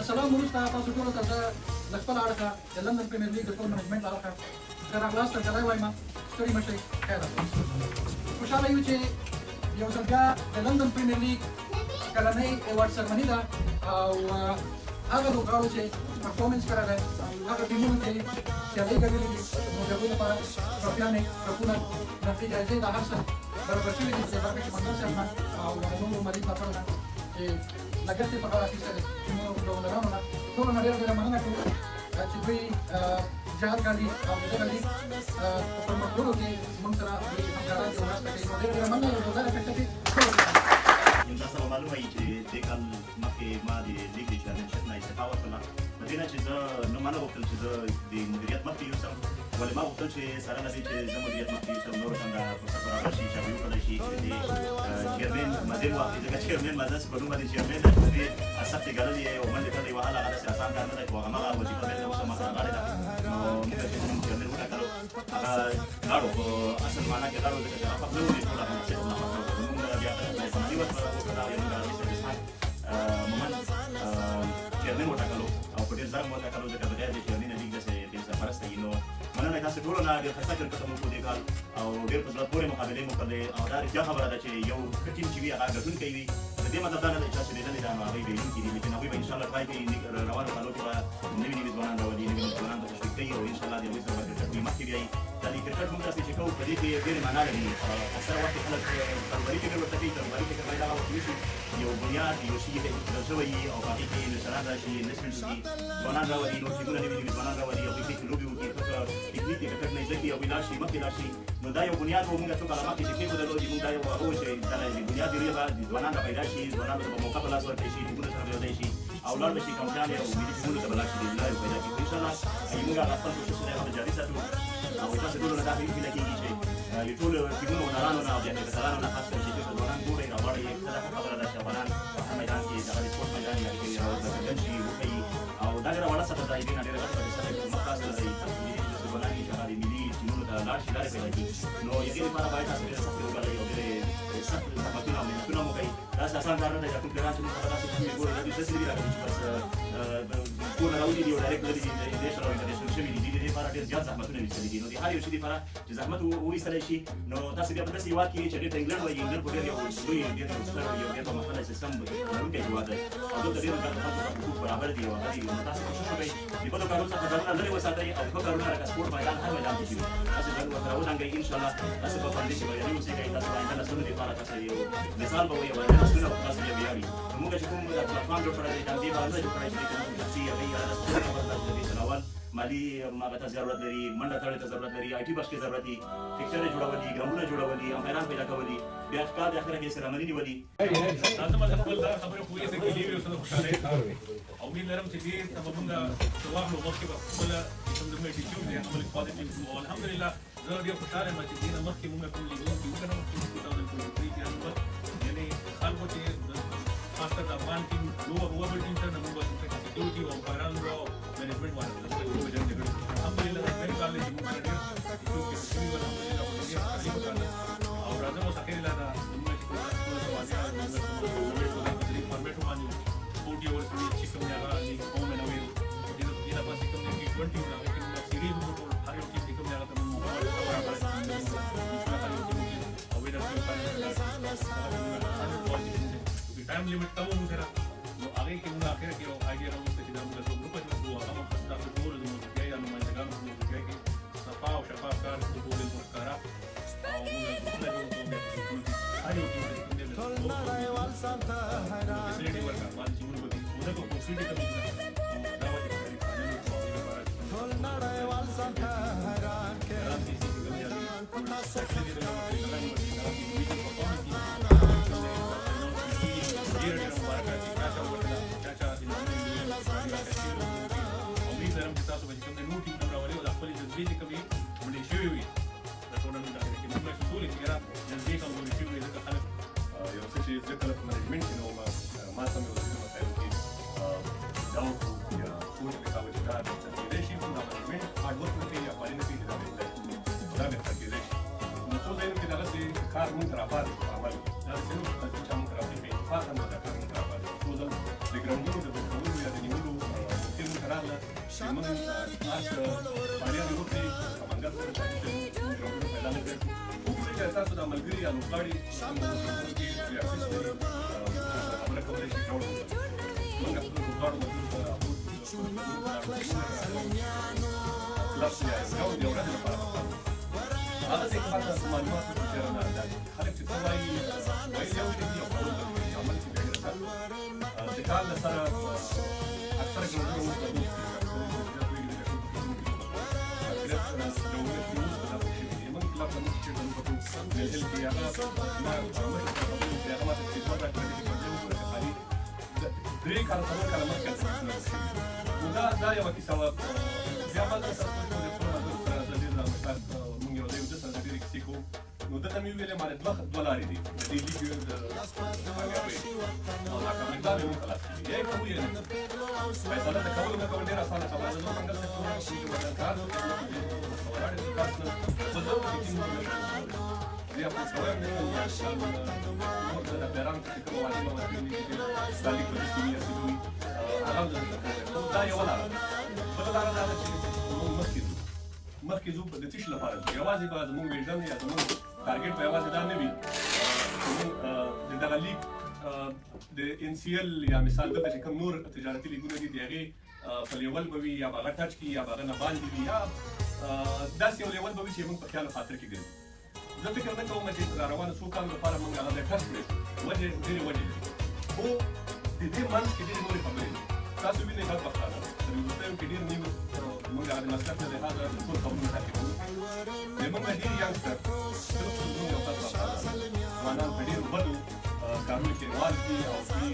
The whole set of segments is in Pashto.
سلام وروسته تاسو ټولو ته زه له خپل اړخه د لندن پریمیر لیګ د ټول منیجمنټ له اړخه ښه راغلاست ګرای وایم. ستړي مه شئ، خیر راغلاست. خوشحاله یو چې یو ځل بیا د لندن پریمیر لیګ کلنۍ ایوارډ سرمني ده او هغه لوبغاړو چې پرفارمنس کړی دی، هغه ټیمونو چې سیالۍ ګټلې دي، نو د هغوی لپاره ټرافیانې، کپونه، نقدي جایزې دا هر څه برابر شوي دي. په دې برخه کې منظر صاحب نه او د نورو مالي ملاتړ نه چې لګښت یې په غاړه اخیستی دی ټیمونو ګورنرانو نه، ټولو نه ډېره ډېره مننه کوو چې دوی جهاد کاندي او د دغه لیګ په پرمخ وړلو کې موږ سره دوی همکاران دي او مرسته کوي. نو ډېره ډېره مننه. یو ځل افیکټه کې تاسو ته معلومه وي چې دې کال مخکې ما د لیګ د چمپionشپ نه استعفا ورکړله، په دې نه چې زه نه ما نه غوښتل چې زه د مدیریت مخکې یوسم، ولې ما غوښتل چې سره له دې چې زه مدیریت مخکې یوسم نورو ته همدا فرصت برابر شي چې هغوی وکړلی شي چې د چیرمین مدیر واخلي، ځکه چیرمین ما داسې په نوم باندې چیرمین دی چې دې سختې ګټلې او منډې کړلې وهل هغه داسې اسان کار نه دی، خو هماغه وظیفه بېرته اوس ما سره غاړې ده. نو موږ چې زموږ چیرمین وټاکلو هغه لاړو، په اصل معنا کې لاړو، ځکه چې هغه خوښ نه و، ټول هغه مسایل نه خوښ نه و. موږ بیا فني ورسره وکړه، یو مومن چیرمین وټاکلو او په ډېر زرم وټاکلو، ځکه بغیر د چیرمین لیګ داسې ډېر سرپرسته وي. نو مننه تاسو ټولو نه، ډېر ښایسته کرکټ مو وکړو دې کال او ډېر په زړه پورې مقابلې مو کړلې او دا رښتیا خبره ده چې یو ښه ټیم چې وي هغه ګټونکی وي. د دې مطلب دا نه دی چې تاسو لیدلې ده نو هغوی بېلونکي دي، لیکن هغوی به انشاءالله ټرای کوي روانو کالو کې به نوي نوي ځوانان راولي، نوي نوي ځوانان به تشویق کوي او انشاءالله د هغوی سره به کرکټ دوی مخکې بیایي. دا د کرکټ موږ داسې چې کوو په دې کې ډېرې معنا لري. اکثره وخت خلک کاروباري فکر ورته کوي، کاروباري فکر باید هغه وخت وشي یو بنیاد یو شي ایښودل شوی وي او په هغې کې انویسټران راشي، انویسټمنټ وکړي، ځوانان راولي، نور ټیمونه نوي نوي ځوانان راولي او هغوی کې لوبې وکړي، ټکنیک د کرکټ نه زده کړي او هغوی لاړ شي مخکې لاړ شي. نو دا یو بنیاد و، موږ څو کاله مخکې چې کېښودلو چې موږ دا یو هغه و چې دا د بنیاد ډېرې به ځوانان را پیدا شي، ځوانانو ته به موقع په لاس ورکړی شي، ټیمونو سره به یوځای شي او لاړ به شي کمپیانې او ملي ټیمونو ته به لاړ شي، د لارې پیدا کړي. انشاءالله موږ هغه خپل کوشش دی هغه جاري ساتو او تاسو ټولو نه دا هیله کېږي چې د ټولو ټیمونو هنرانو نه او بیا کرکټرانو نه خاص کر چې دلته ځوانان ګورئ راغواړئ، ښه خبره ده چې افغانان په هر میدان کې دغه د سپورټ میدان یې راګرځېدل شي، وښیي او دا ډېره وړه سطحه ده، دې نه ډېره ګټه به سره مخ تاسو لرئ چې ځوانان چې هغه د ملي ټیمونو ته لاړ شي، لارې پیدا کړي. نو د دې لپاره باید تاسو ډېره سختې وګالئ او ډېرې سخت زحمتونه او محنتونه مو کوئ. داسې اسان کار نه دی چې کوم پلیران چې موږ سره داسې ټیم ګورئ دا دوی داسې نه دي راغلي چې بس کورونه راولي دي او ډایرکټ لري دي نیشنل او انټرنیشنل شوي دي، دې لپاره ډېر زیات زحمتونه ویستلي دي. نو د هر یو شي لپاره چې زحمت وویستلی شي نو تاسو بیا په داسې هېواد کې چې ډېر ته انګلنډ وایي، انګلنډ خو ډېر یو لوی ډېر یو ستر یو ډېر پرمختللی سیستم لرونکی هېواد دی او دلته ډېرو خلکو حقوق برابر دي او هغه دي. نو تاسو کوشش وکړئ د بدو کارونو څخه ځانونه لرې وساتئ او ښه کارونه لکه سپورټ میدان هر میدان کې چې وي تاسو ځان ورسره ودانګئ. انشاءالله تاسو به په همدې کې بریالي اوسېږئ. تاسو به آینده نسلونو دپاره تاسو یو مثال به وئ او آینده نسلونه به تاسو بیا ویاړي. نو موږ چې کوم پلټفارم جوړ کړی دی دا دې باندې جوړ کړی چې کوم شخصي هغوی دې چلول مالي هغه ته ضرورت لري، منډه تړلو ته ضرورت لري، آی ټي بس کې ضرورت دي، فکسچر یې جوړولي، ګراوندونه جوړولي، امپایران پیدا کولي، بیا کال د اخره کې سرمني نیولي. لازم خپل دا خبره کویسه کې لیوي اوسه خوشاله او امید لرم چې دې ته موږ ثواب نو مخکې به خپل کوم د میټي چې دې خپل پوزټیو او الحمدلله زه ډېر خوشاله یم چې دې مخکې موږ کوم لیګو کې وکړو چې 2023 کې هم یعنی خلکو چې خاصه د افغان ټیم نو هو بل ټیم سره موږ په سکیورټي او امپایران رو مینجمنټ باندې الحمدلله د بل کال چې موږ ډېر چې شوي ول الحمدلله په دې اړه او راځم اوس اخر لا دا موږ چې کومه فارمیټ باندې سپورټي او چې کوم نه راځي کوم نه وي دې نه پاسې کوم نه 20 نه کوم سیریز وو هر یو چې کوم نه راځي موږ برابر او ویډیو کې ټایم لیمټ ته مو سره نو هغه کې موږ اخر کې یو آیډیا راوځي چې دا موږ څو ګروپ کې وو هغه خاص تاسو ټول د موږ بیا نو باندې ګانو موږ بیا کې صفا او شفاف کار ټول د ورکارا او موږ د هر یو کې ټول نړۍ وال سانتا حیران دې ورکا باندې موږ به په کوفیډ کې دا وایي ټول نړۍ وال سانتا حیران کې پتا سکه تاسو به کوم د نوټ ټیم راولي او د خپل جذبې چې کوي باندې شوی وي د ټورنمنټ هغه کې موږ مسؤل یو را جذبې کوم باندې شوی وي ځکه خلک یو څه چې ذکر په منیجمنت کې نو ما سم یو څه مسایل کې دا یا ټول کې تاسو چې کار کوي شي په منیجمنت هارد ورک کوي یا باندې نه پیږي دا به ترکیز شي نو څو ځایونه کې دغه کار موږ را پاتې عمل دا څه نو چې موږ را پاتې په فاصله دا کار موږ را پاتې ټول د ګراوندونو د ټولو یا د نیولو چې موږ تاسو باندې وکړي کمانګر سره چې جوړونه پیدا نه کړو وګورئ چې تاسو د ملګری یا لوکاړي کې ریاکسس لري خبره کولای شي جوړ کړو موږ خپل لوکاړو کلاس یا یو دی ورته لپاره هغه څه چې معلومات شریک نه ده خلک چې وایي یو دی یو عمل کې د کال سره اکثر ګروپونه مستقیم درې کاله څلور کاله مخکې دا یوه کیسه وه بیا ما دلته سره د ډېر مشتاق مونږ یو ځای د سره ډېرې کیسې کوو نو دلته مې وویلې ما دوه لارې دي د دې لیګ د کامیابۍ او ناکامۍ دا مې مونږ خلاص کړي یا یې کوو یا نه فیصله د کولو نه کول ډېره اسانه خبره ده نو منګل صاحب کار ولاړې کار نه زه زه بیا په سوال نه نور د پیران چې کوم واجب وکړي د لیګ په سیمه سیمه دا یو لاره بل لاره دا چې موږ مخکې ځو د تیش لپاره یوازې به زموږ ویژن یا زموږ ټارګټ به یوازې دا نه وي د دغه لیګ د ان سی ال یا مثال دلته چې کوم نور تجارتي لیګونه دي د هغې په لیول به وي یا به هغه ټچ کړي یا به هغه نه باندې وي یا داسې یو لیول به وي چې موږ په خیال خاطر کې ګرځو زه فکر نه کوم چې را روانو څو کالو لپاره موږ هغه ټچ کړی وجې ډېرې وجې لري خو د دې منځ کې ډېرې نورې خبرې دي تاسو وینئ بدبختانه د وروستیو کې ډېر نیو موږ هغه د مصرف نه لحاظه ټول خبرونه تعقیبوو د موږ نه ډېر یانګسټر صرف زموږ یو تاسو ځوانان په ډېرو بدو کارونو کې روان دي او دوی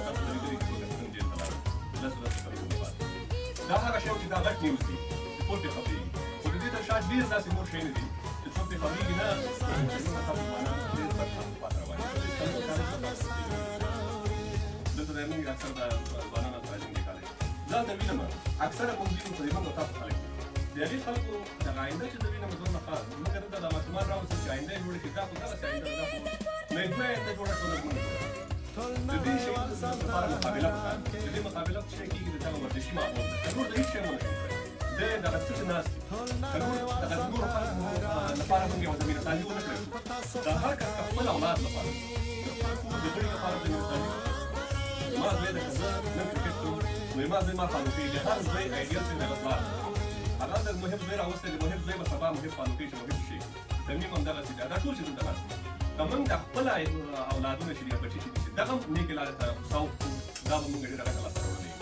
تاسو د لیدلي چې څوک جیل ته لاړل لس کلونو لپاره دا هغه شی چې دا غټ نیوز دي ټول پرې خبرېږي خو د دې تر شا ډېر داسې نور شیونه دي چې څوک پرې خبرېږي نه ډېر بد پاتې روان دي دلته د موږ اکثر د ځوانانو تعلیم دی کالج زه د وینم اکثره موږ وینو په دې موږ تاسو خلک د هغې خلکو دغه آینده چې زه وینم زه نه ښه موږ دلته د ماشومان راوستل چې آینده یې جوړه کړي دا خو دغسې آینده ده دا خو مجموعه آینده جوړه کړله زموږ د دې شي لپاره مقابله پکار د دې مقابله په شی کېږي د دغه ورزشي ماحول د نور د هېڅ شی ونه شو دی دغه څه چې ناست دي د نورو خلکو لپاره موږ یوه زمینه سازي ونه کړو د هر کس د خپل اولاد لپاره د خپل کور د غړي لپاره زمینه سازي ما زوی د زه نن کرکټ کوم نو ما زوی ما فالو کوي د هر زوی ایډیل چې دغه پلار هغه د مهم زوی راوستی د مهم زوی به سبا مهم فالو کوي چې مهم شي ترمیم هم دغسې دی دا ټول چې دلته ناست دي که موږ د خپل اولادونه چې دي بچي چې دي دغه هم نیکې لارې ته سوق کړو دا به موږ ډېره ګټه لاسته راوړو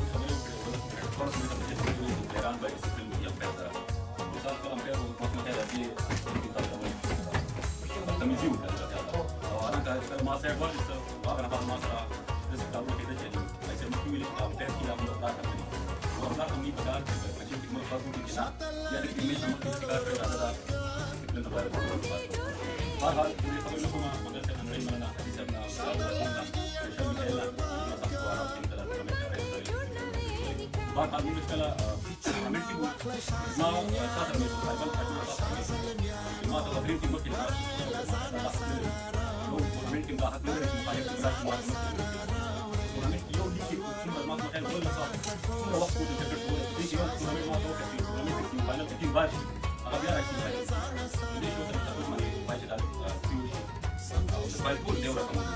Iran by discipline yang better. Misal kalau mereka maksudnya lagi kita tamiziu kan kalau orang kalau masa yang bagus itu akan apa masa terus kalau kita jadi macam pilih hampir tidak mendapatkan ini. Orang kami pada macam kita melakukan kita yang ini sama kita ada disiplin terbaru. Hal ini kalau semua maka saya akan mana di sana special misalnya masa orang kita dalam بعد هذه المشكلة عملتي ما شاطر من الخيبان ما تغادرين في مكة عملتي ملاحظة من المخالف وعملتي يوم ليكي كل ما مكان كل صار كل وقت كنت تفكر ليكي يوم كل ما توقف في عملتي في مخالف كتير باشي أغبيار عشان ليش وصلت تقول ما باجي على فيوشي فايقول دورة كمان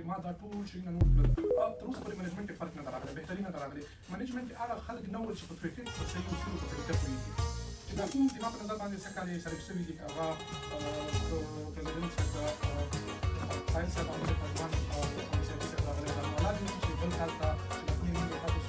ما دا ټول شيونه نور کړل تر اوسه پورې منیجمنټ کې فرق نه راغلی بهتري نه راغلی منیجمنټ هغه خلک نه ول چې په کرکټ په صحیح اصولو په طریقه پوهېږي چې دا کوم زما په نظر باندې څه کال یې سلیکټ شوي دي هغه پرزیدنټ صاحب ساینس صاحب هغه پروان او سیاسي صاحب راغلی دا اولاد دي چې بل کال ته چې کومې مونږ تاسو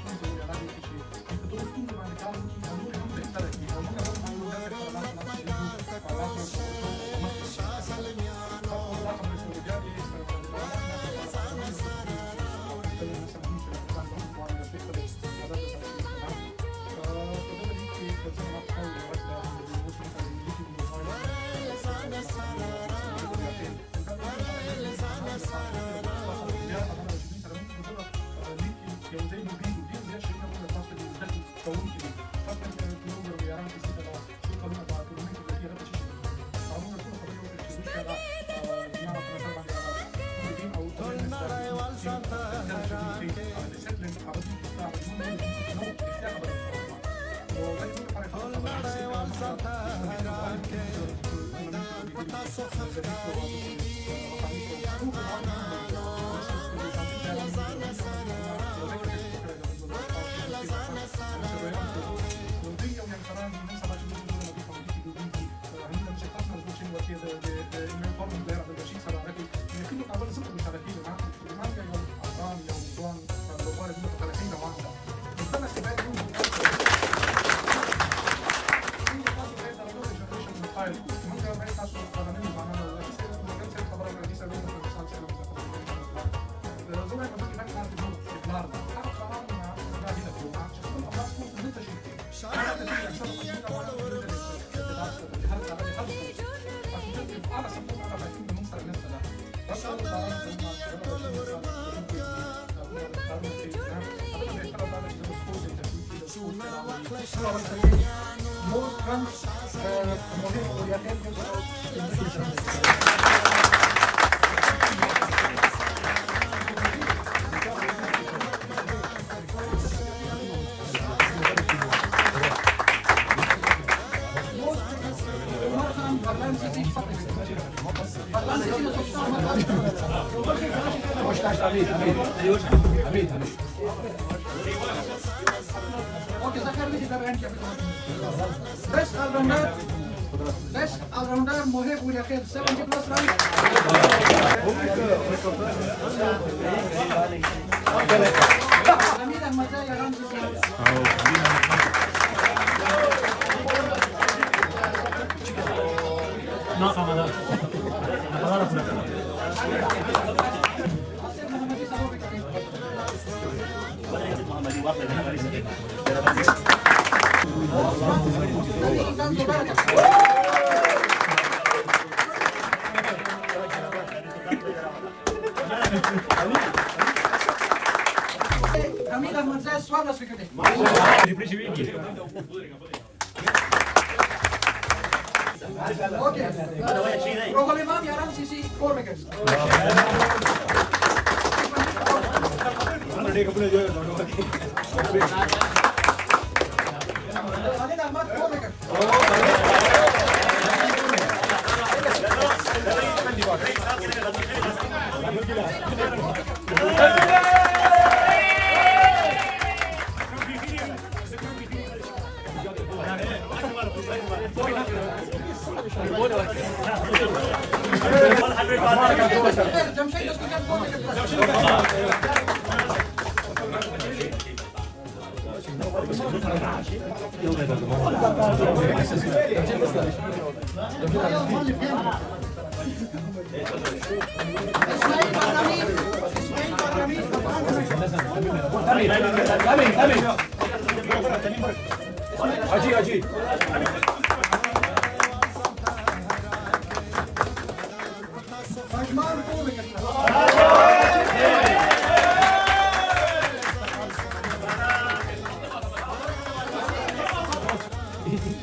Most runs Okay, Zakar with the band Best all-rounder Mohib Ul Yaqin, 70 plus runs. Hamid Ahmad Zai around Hamid Ahmad Zai, słabe wickety. Okay. Rohul Imam Yaran CC 4 wickets. Khalid Ahmad 4 wickets. Jamshid has become 4 wickets. Rajman 4 wickets.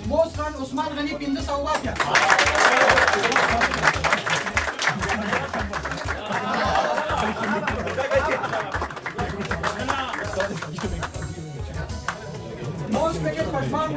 Most run Usman Ghani in the Sawakia. Most wicket Pashman.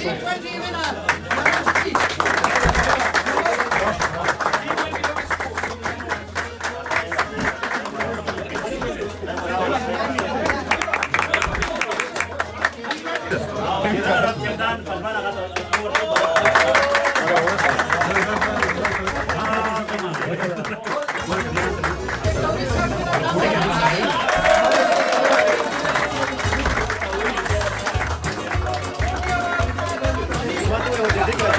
T20 winner, number 6. Suatu yang udah